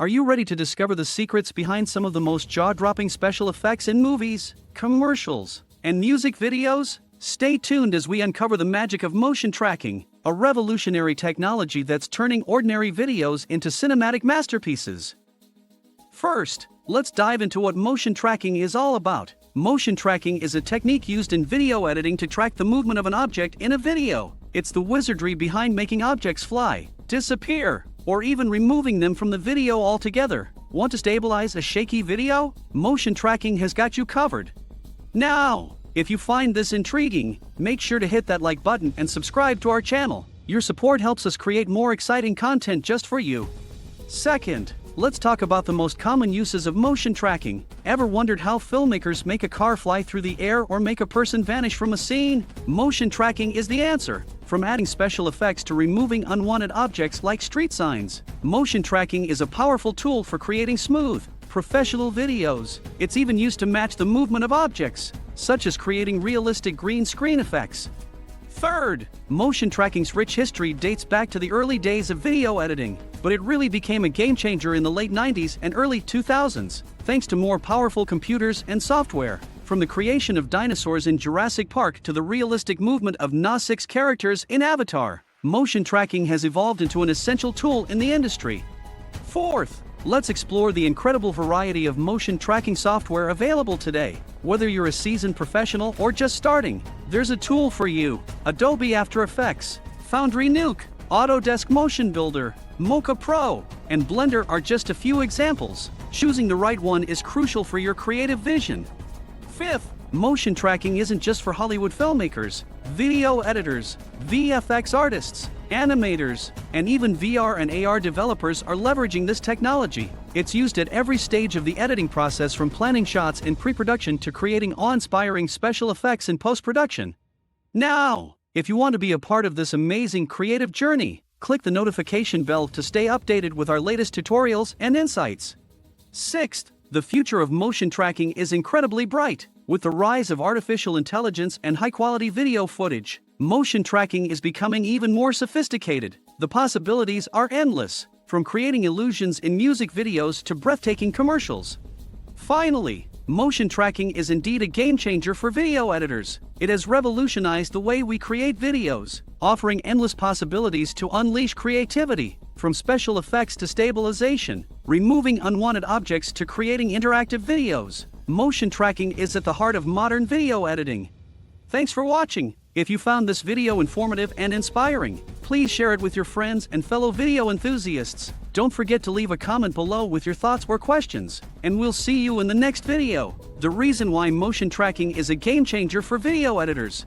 Are you ready to discover the secrets behind some of the most jaw-dropping special effects in movies, commercials, and music videos? Stay tuned as we uncover the magic of motion tracking, a revolutionary technology that's turning ordinary videos into cinematic masterpieces. First, let's dive into what motion tracking is all about. Motion tracking is a technique used in video editing to track the movement of an object in a video. It's the wizardry behind making objects fly, disappear, or even removing them from the video altogether. Want to stabilize a shaky video? Motion tracking has got you covered. Now, if you find this intriguing, make sure to hit that like button and subscribe to our channel. Your support helps us create more exciting content just for you. Second, let's talk about the most common uses of motion tracking. Ever wondered how filmmakers make a car fly through the air or make a person vanish from a scene? Motion tracking is the answer. From adding special effects to removing unwanted objects like street signs, motion tracking is a powerful tool for creating smooth, professional videos. It's even used to match the movement of objects, such as creating realistic green screen effects. Third, motion tracking's rich history dates back to the early days of video editing, but it really became a game changer in the late 90s and early 2000s, thanks to more powerful computers and software. From the creation of dinosaurs in Jurassic Park to the realistic movement of Nausica's characters in Avatar, motion tracking has evolved into an essential tool in the industry. Fourth, let's explore the incredible variety of motion tracking software available today. Whether you're a seasoned professional or just starting, there's a tool for you. Adobe After Effects, Foundry, Nuke, Autodesk Motion Builder, Mocha Pro, and Blender are just a few examples. Choosing the right one is crucial for your creative vision. Fifth, motion tracking isn't just for Hollywood filmmakers. Video editors, VFX artists, animators, and even VR and AR developers are leveraging this technology. It's used at every stage of the editing process, from planning shots in pre-production to creating awe-inspiring special effects in post-production. Now, if you want to be a part of this amazing creative journey, click the notification bell to stay updated with our latest tutorials and insights. Sixth, the future of motion tracking is incredibly bright. With the rise of artificial intelligence and high-quality video footage, motion tracking is becoming even more sophisticated. The possibilities are endless, from creating illusions in music videos to breathtaking commercials. Finally, motion tracking is indeed a game-changer for video editors. It has revolutionized the way we create videos, offering endless possibilities to unleash creativity. From special effects to stabilization, removing unwanted objects to creating interactive videos, motion tracking is at the heart of modern video editing. Thanks for watching. If you found this video informative and inspiring, please share it with your friends and fellow video enthusiasts. Don't forget to leave a comment below with your thoughts or questions, and we'll see you in the next video. The reason why motion tracking is a game changer for video editors.